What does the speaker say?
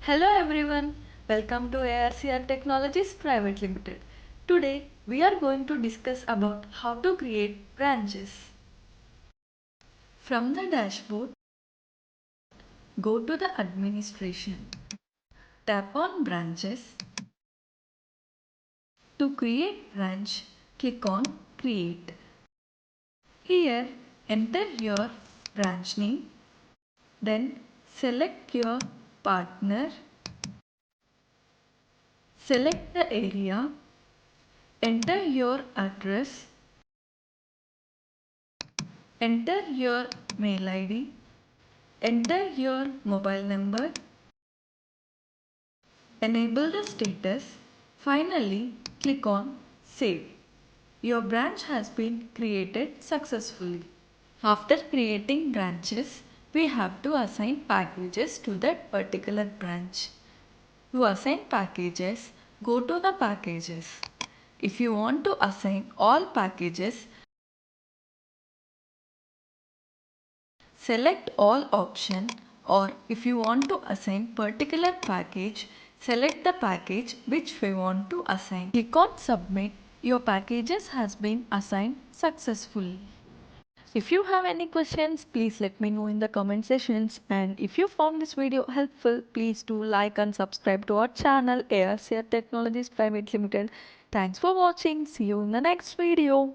Hello everyone, welcome to ARCR Technologies Private Limited. Today we are going to discuss about how to create branches. From the dashboard, go to the administration. Tap on branches. To create branch, click on create. Here enter your branch name. Then select your partner. Select the area. Enter your address. Enter your mail ID. Enter your mobile number. Enable the status. Finally, click on Save. Your branch has been created successfully. After creating branches, we have to assign packages to that particular branch. To assign packages, go to the packages. If you want to assign all packages, select all option, or if you want to assign particular package, select the package which we want to assign. Click on submit. Your packages has been assigned successfully. If you have any questions, please let me know in the comment sections, and if you found this video helpful, please do like and subscribe to our channel ARCR Technologies Private Limited. Thanks for watching. See you in the next video.